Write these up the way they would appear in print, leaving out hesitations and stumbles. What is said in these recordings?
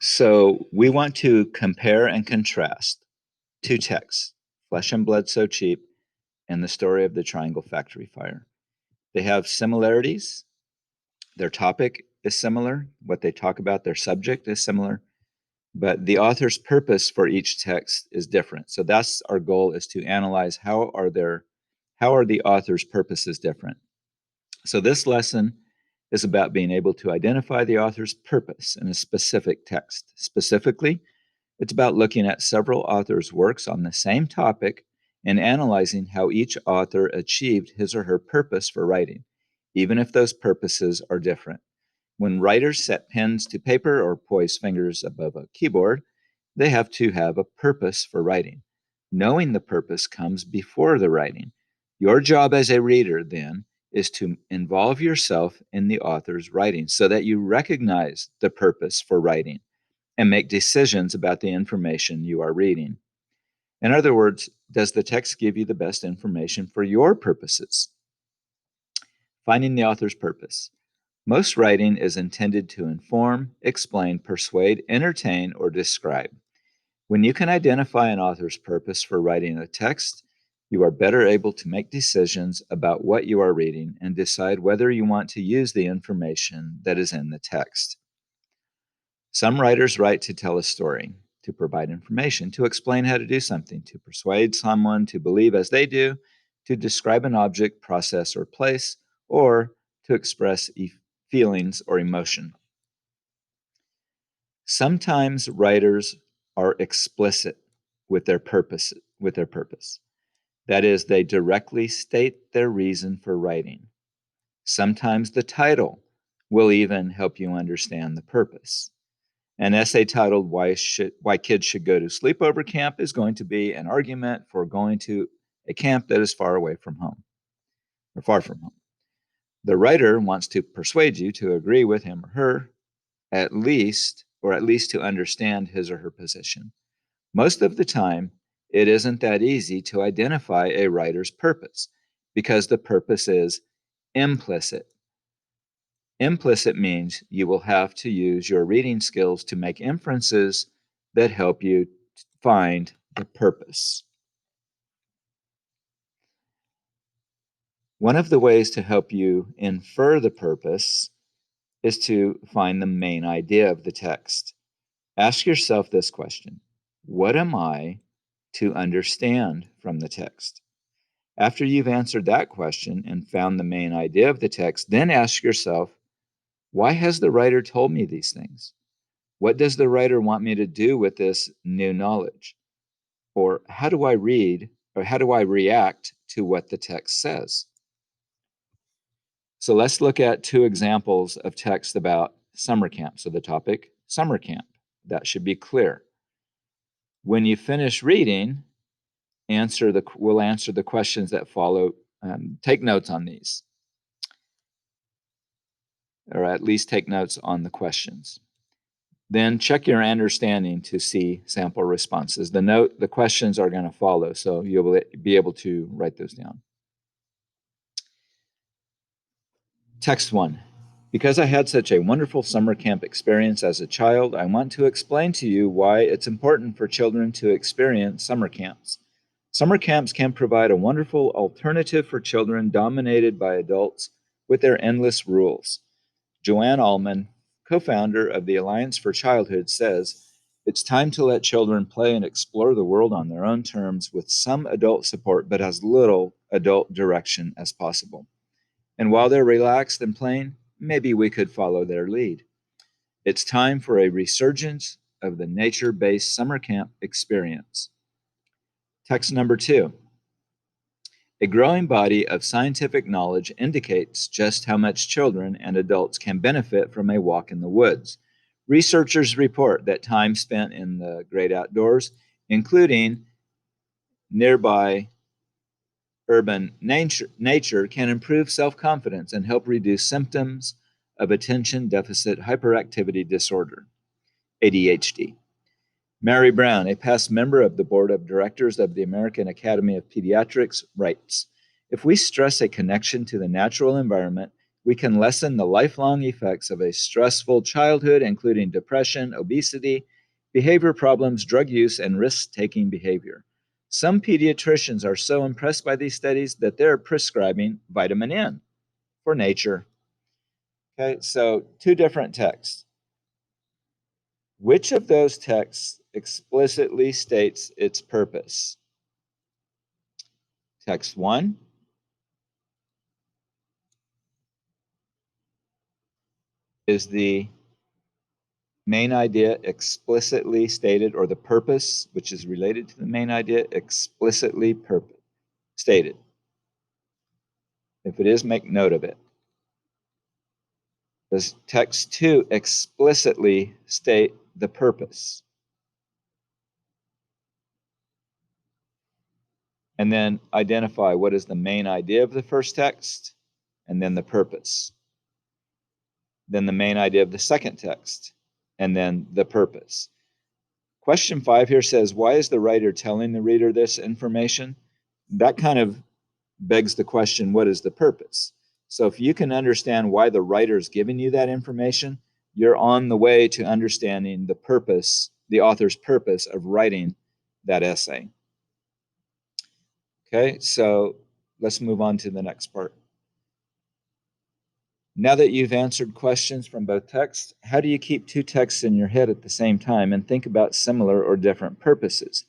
So we want to compare and contrast two texts, Flesh and Blood So Cheap and The Story of the Triangle Factory Fire. They have similarities. Their topic is similar. What they talk about, their subject is similar, but the author's purpose for each text is different. So that's our goal, is to analyze how are the author's purposes different. So this lesson is about being able to identify the author's purpose in a specific text. Specifically, it's about looking at several authors' works on the same topic and analyzing how each author achieved his or her purpose for writing, even if those purposes are different. When writers set pens to paper or poise fingers above a keyboard, they have to have a purpose for writing. Knowing the purpose comes before the writing. Your job as a reader, then, is to involve yourself in the author's writing so that you recognize the purpose for writing and make decisions about the information you are reading. In other words, does the text give you the best information for your purposes? Finding the author's purpose. Most writing is intended to inform, explain, persuade, entertain, or describe. When you can identify an author's purpose for writing a text, you are better able to make decisions about what you are reading and decide whether you want to use the information that is in the text. Some writers write to tell a story, to provide information, to explain how to do something, to persuade someone to believe as they do, to describe an object, process, or place, or to express feelings or emotion. Sometimes writers are explicit with their purpose. That is, they directly state their reason for writing. Sometimes the title will even help you understand the purpose. An essay titled Why Kids Should Go to Sleepover Camp is going to be an argument for going to a camp that is far away from home, or far from home. The writer wants to persuade you to agree with him or her, at least to understand his or her position. Most of the time, it isn't that easy to identify a writer's purpose because the purpose is implicit. Implicit means you will have to use your reading skills to make inferences that help you find the purpose. One of the ways to help you infer the purpose is to find the main idea of the text. Ask yourself this question: what am I to understand from the text? After you've answered that question and found the main idea of the text, then ask yourself, why has the writer told me these things? What does the writer want me to do with this new knowledge? Or how do I react to what the text says? So let's look at two examples of text about summer camp. So the topic, summer camp, that should be clear. When you finish reading, we'll answer the questions that follow. Take notes on these, or at least take notes on the questions. Then check your understanding to see sample responses. The questions are going to follow, so you'll be able to write those down. Text 1. Because I had such a wonderful summer camp experience as a child, I want to explain to you why it's important for children to experience summer camps. Summer camps can provide a wonderful alternative for children dominated by adults with their endless rules. Joanne Allman, co-founder of the Alliance for Childhood, says, it's time to let children play and explore the world on their own terms with some adult support, but as little adult direction as possible. And while they're relaxed and playing, maybe we could follow their lead. It's time for a resurgence of the nature-based summer camp experience. Text number 2. A growing body of scientific knowledge indicates just how much children and adults can benefit from a walk in the woods. Researchers report that time spent in the great outdoors, including nearby urban nature, can improve self-confidence and help reduce symptoms of attention deficit hyperactivity disorder, ADHD. Mary Brown, a past member of the board of directors of the American Academy of Pediatrics, writes, if we stress a connection to the natural environment, we can lessen the lifelong effects of a stressful childhood, including depression, obesity, behavior problems, drug use, and risk-taking behavior. Some pediatricians are so impressed by these studies that they're prescribing vitamin N for nature. Okay, so two different texts. Which of those texts explicitly states its purpose? Text 1 is the main idea explicitly stated, or the purpose, which is related to the main idea, explicitly stated. If it is, make note of it. Does text 2 explicitly state the purpose? And then identify what is the main idea of the first text, and then the purpose. Then the main idea of the second text, and then the purpose. Question 5 here says, why is the writer telling the reader this information? That kind of begs the question, what is the purpose? So if you can understand why the writer is giving you that information, you're on the way to understanding the purpose, the author's purpose of writing that essay. Okay, so let's move on to the next part. Now that you've answered questions from both texts, how do you keep two texts in your head at the same time and think about similar or different purposes?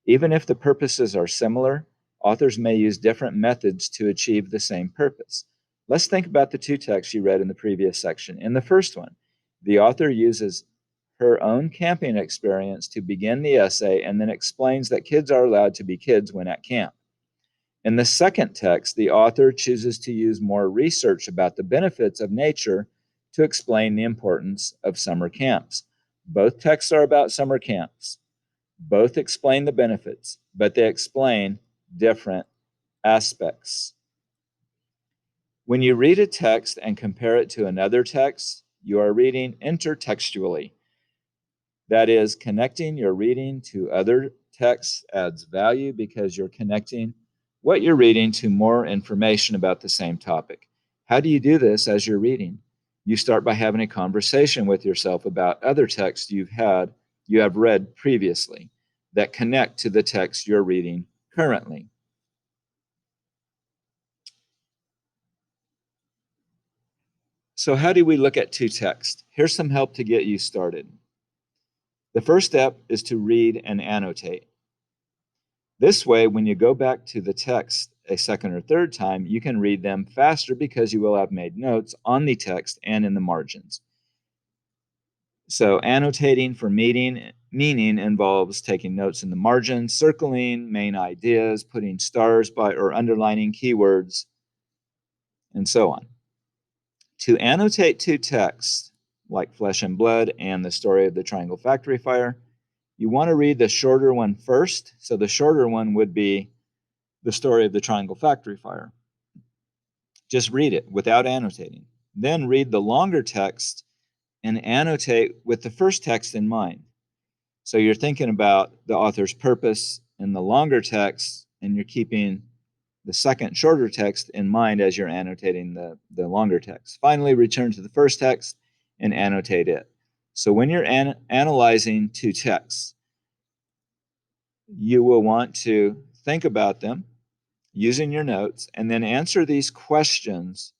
Even if the purposes are similar, authors may use different methods to achieve the same purpose. Let's think about the two texts you read in the previous section. In the first one, the author uses her own camping experience to begin the essay and then explains that kids are allowed to be kids when at camp. In the second text, the author chooses to use more research about the benefits of nature to explain the importance of summer camps. Both texts are about summer camps. Both explain the benefits, but they explain different aspects. When you read a text and compare it to another text, you are reading intertextually. That is, connecting your reading to other texts adds value because you're connecting what you're reading to more information about the same topic. How do you do this as you're reading? You start by having a conversation with yourself about other texts you have read previously that connect to the text you're reading currently. So how do we look at two texts? Here's some help to get you started. The first step is to read and annotate. This way, when you go back to the text a second or third time, you can read them faster because you will have made notes on the text and in the margins. So annotating for meaning involves taking notes in the margins, circling main ideas, putting stars by or underlining keywords, and so on. To annotate two texts, like Flesh and Blood and the story of the Triangle Factory Fire, you want to read the shorter one first. So the shorter one would be the story of the Triangle Factory Fire. Just read it without annotating. Then read the longer text and annotate with the first text in mind. So you're thinking about the author's purpose in the longer text, and you're keeping the second shorter text in mind as you're annotating the longer text. Finally, return to the first text and annotate it. So when you're analyzing two texts, you will want to think about them using your notes and then answer these questions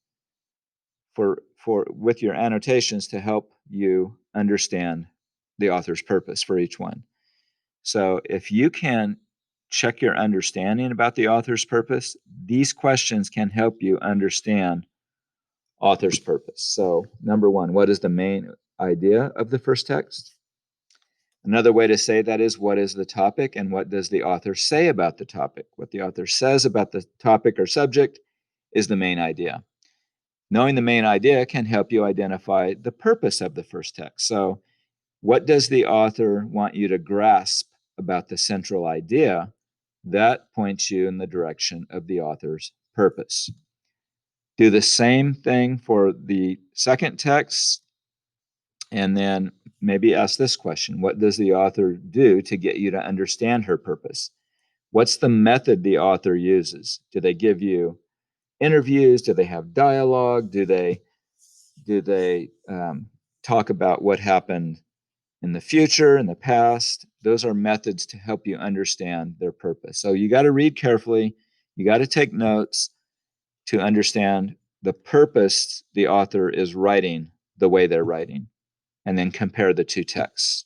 with your annotations to help you understand the author's purpose for each one. So if you can check your understanding about the author's purpose, these questions can help you understand author's purpose. So number one, what is the main idea of the first text? Another way to say that is, what is the topic and what does the author say about the topic? What the author says about the topic or subject is the main idea. Knowing the main idea can help you identify the purpose of the first text. So what does the author want you to grasp about the central idea? That points you in the direction of the author's purpose. Do the same thing for the second text, and then maybe ask this question: what does the author do to get you to understand her purpose? What's the method the author uses? Do they give you interviews? Do they have dialogue? Do they talk about what happened in the future, in the past? Those are methods to help you understand their purpose. So you got to read carefully. You got to take notes to understand the purpose the author is writing the way they're writing, and then compare the two texts.